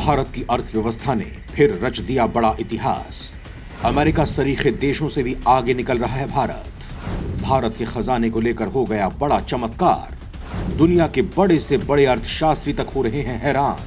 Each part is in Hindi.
भारत की अर्थव्यवस्था ने फिर रच दिया बड़ा इतिहास। अमेरिका सरीखे देशों से भी आगे निकल रहा है भारत के खजाने को लेकर हो गया बड़ा चमत्कार। दुनिया के बड़े से बड़े अर्थशास्त्री तक हो रहे हैं हैरान।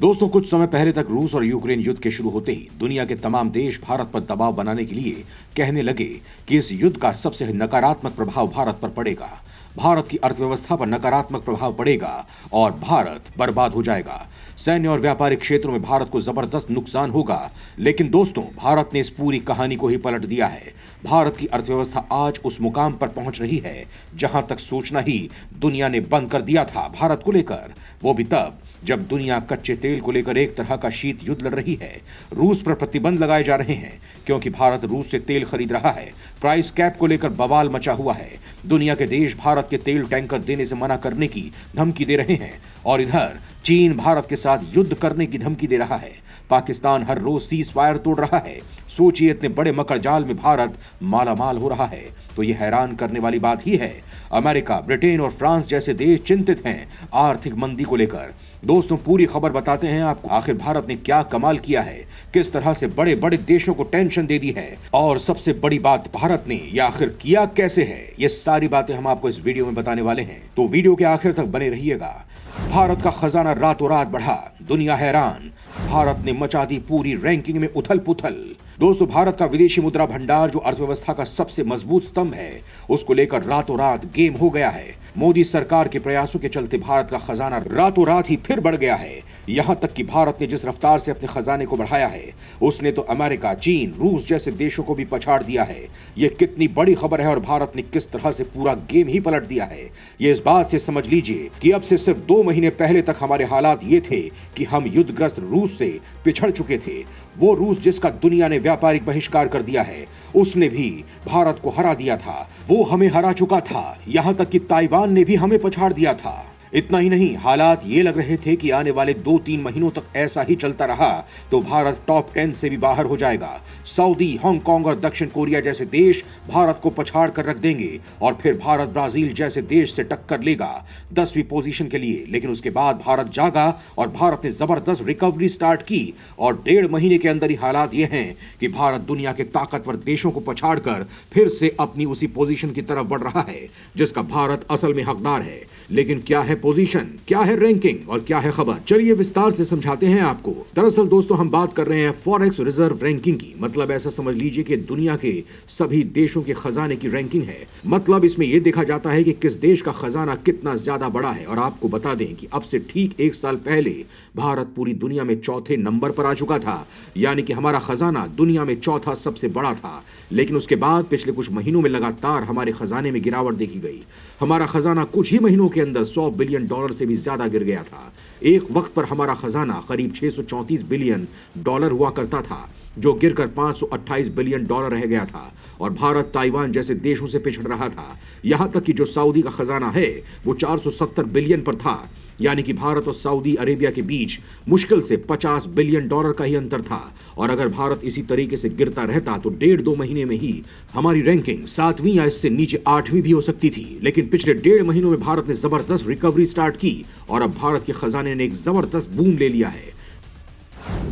दोस्तों, कुछ समय पहले तक रूस और यूक्रेन युद्ध के शुरू होते ही दुनिया के तमाम देश भारत पर दबाव बनाने के लिए कहने लगे कि इस युद्ध का सबसे नकारात्मक प्रभाव भारत पर पड़ेगा, भारत की अर्थव्यवस्था पर नकारात्मक प्रभाव पड़ेगा और भारत बर्बाद हो जाएगा। सैन्य और व्यापारिक क्षेत्रों में भारत को जबरदस्त नुकसान होगा। लेकिन दोस्तों, भारत ने इस पूरी कहानी को ही पलट दिया है। भारत की अर्थव्यवस्था आज उस मुकाम पर पहुंच रही है जहां तक सोचना ही दुनिया ने बंद कर दिया था भारत को लेकर, वो भी तब जब दुनिया कच्चे तेल को लेकर एक तरह का शीत युद्ध लड़ रही है। रूस पर प्रतिबंध लगाए जा रहे हैं क्योंकि भारत रूस से तेल खरीद रहा है। प्राइस कैप को लेकर बवाल मचा हुआ है। दुनिया के देश भारत के तेल टैंकर देने से मना करने की धमकी दे रहे हैं और इधर चीन भारत के साथ युद्ध करने की धमकी दे रहा है। पाकिस्तान हर रोज सीज फायर तोड़ रहा है। सोचिए, इतने बड़े मकर जाल में भारत मालामाल हो रहा है। तो यह हैरान करने वाली बात ही है। अमेरिका, ब्रिटेन और फ्रांस जैसे देश चिंतित हैं आर्थिक मंदी को लेकर। दोस्तों, पूरी खबर बताते हैं आपको। आखिर भारत ने क्या कमाल किया है, किस तरह से बड़े बड़े देशों को टेंशन दे दी है और सबसे बड़ी बात, भारत ने यह आखिर किया कैसे है, ये सारी बातें हम आपको इस वीडियो में बताने वाले हैं। तो वीडियो के आखिर तक बने रहिएगा। भारत का खजाना रातों रात बढ़ा, दुनिया हैरान। भारत ने मचा दी पूरी रैंकिंग में उथल पुथल। दोस्तों, भारत का विदेशी मुद्रा भंडार जो अर्थव्यवस्था का सबसे मजबूत स्तंभ है, उसको लेकर रातों रात गेम हो गया है। मोदी सरकार के प्रयासों के चलते भारत का खजाना रातों रात ही फिर बढ़ गया है। यहां तक कि भारत ने जिस रफ्तार से अपने खजाने को बढ़ाया है, उसने तो अमेरिका, चीन, रूस जैसे देशों को भी पछाड़ दिया है। यह कितनी बड़ी खबर है और भारत ने किस तरह से पूरा गेम ही पलट दिया है, ये इस बात से समझ लीजिए कि अब से सिर्फ 2 महीने पहले तक हमारे हालात ये थे कि हम युद्धग्रस्त रूस से पिछड़ चुके थे। वो रूस जिसका दुनिया ने व्यापारिक बहिष्कार कर दिया है, उसने भी भारत को हरा दिया था। वो हमें हरा चुका था, यहां तक कि ताइवान ने भी हमें पछाड़ दिया था। इतना ही नहीं, हालात ये लग रहे थे कि आने वाले 2-3 महीनों तक ऐसा ही चलता रहा तो भारत टॉप 10 से भी बाहर हो जाएगा। सऊदी, हांगकांग और दक्षिण कोरिया जैसे देश भारत को पछाड़ कर रख देंगे और फिर भारत ब्राजील जैसे देश से टक्कर लेगा 10वीं पोजीशन के लिए। लेकिन उसके बाद भारत जागा और भारत ने जबरदस्त रिकवरी स्टार्ट की और 1.5 महीने के अंदर ही हालात ये हैं कि भारत दुनिया के ताकतवर देशों को पछाड़ कर फिर से अपनी उसी पोजीशन की तरफ बढ़ रहा है जिसका भारत असल में हकदार है। लेकिन क्या है पोजीशन, क्या है रैंकिंग और क्या है खबर, चलिए विस्तार से समझाते हैं आपको। दरअसल दोस्तों, हम बात कर रहे हैं फॉरेक्स रिजर्व रैंकिंग की। मतलब ऐसा समझ लीजिए कि दुनिया के सभी देशों के खजाने की रैंकिंग है। मतलब इसमें यह देखा जाता है कि किस देश का खजाना कितना ज्यादा बड़ा है। और आपको बता दें कि अब से ठीक 1 साल पहले भारत पूरी दुनिया में चौथे नंबर पर आ चुका था, यानी कि हमारा खजाना दुनिया में चौथा सबसे बड़ा था। लेकिन उसके बाद पिछले कुछ महीनों में लगातार हमारे खजाने में गिरावट देखी गई। हमारा खजाना कुछ ही महीनों के अंदर $100 बिलियन से भी ज्यादा गिर गया था। एक वक्त पर हमारा खजाना करीब $634 बिलियन हुआ करता था, जो गिरकर $528 बिलियन रह गया था और भारत ताइवान जैसे देशों से पिछड़ रहा था। यहां तक कि जो सऊदी का खजाना है वो $470 बिलियन पर था, यानी कि भारत और सऊदी अरेबिया के बीच मुश्किल से $50 बिलियन का ही अंतर था। और अगर भारत इसी तरीके से गिरता रहता तो 1.5-2 महीने में ही हमारी रैंकिंग 7वीं या इससे नीचे 8वीं भी हो सकती थी। लेकिन पिछले 1.5 महीनों में भारत ने जबरदस्त रिकवरी स्टार्ट की और अब भारत के खजाने ने एक जबरदस्त बूम ले लिया है।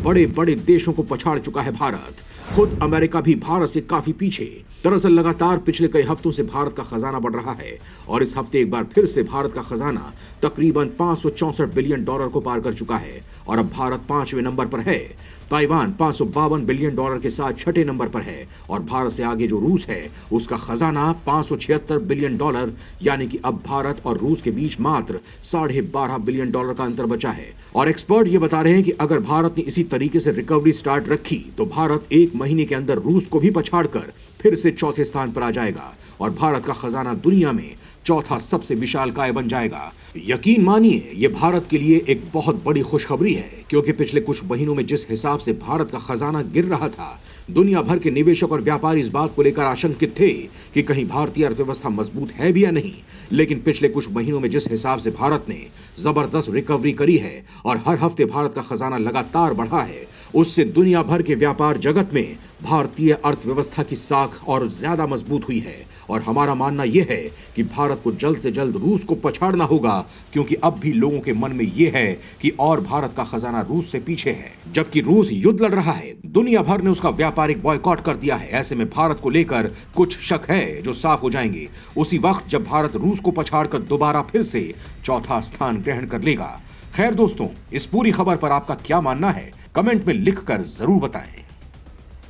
बड़े बड़े देशों को पछाड़ चुका है भारत। खुद अमेरिका भी भारत से काफी पीछे। दरअसल लगातार पिछले कई हफ्तों से भारत का खजाना बढ़ रहा है और इस हफ्ते एक बार फिर से भारत का खजाना तकरीबन $564 बिलियन को पार कर चुका है और अब भारत 5वें नंबर पर है। ताइवान $552 बिलियन के साथ 6ठे नंबर पर है और भारत से आगे जो रूस है उसका खजाना $576 बिलियन, यानी कि अब भारत और रूस के बीच मात्र $12.5 बिलियन का अंतर बचा है। और एक्सपर्ट ये बता रहे हैं कि अगर भारत ने इसी तरीके से रिकवरी स्टार्ट रखी तो भारत 1 महीने के अंदर रूस को भी पछाड़कर फिर से चौथे स्थान पर आ जाएगा और भारत का खजाना दुनिया में चौथा सबसे विशालकाय बन जाएगा। यकीन मानिए, ये भारत के लिए एक बहुत बड़ी खुशखबरी है, क्योंकि पिछले कुछ महीनों में जिस हिसाब से भारत का खजाना गिर रहा था, दुनिया भर के निवेशक और व्यापारी इस बात को लेकर आशंकित थे कि कहीं भारतीय अर्थव्यवस्था मजबूत है भी या नहीं। लेकिन पिछले कुछ महीनों में जिस हिसाब से भारत ने जबरदस्त रिकवरी करी है और हर हफ्ते भारत का खजाना लगातार बढ़ा है उससे दुनिया भर के व्यापार जगत में भारतीय अर्थव्यवस्था की साख और ज्यादा मजबूत हुई है। और हमारा मानना यह है कि भारत को जल्द से जल्द रूस को पछाड़ना होगा, क्योंकि अब भी लोगों के मन में यह है कि और भारत का खजाना रूस से पीछे है, जबकि रूस युद्ध लड़ रहा है। दुनिया भर ने उसका व्यापारिक बॉयकॉट कर दिया है। ऐसे में भारत को लेकर कुछ शक है जो साफ हो जाएंगे उसी वक्त जब भारत रूस को पछाड़कर दोबारा फिर से चौथा स्थान ग्रहण कर लेगा। खैर दोस्तों, इस पूरी खबर पर आपका क्या मानना है, कमेंट में लिखकर जरूर बताएं।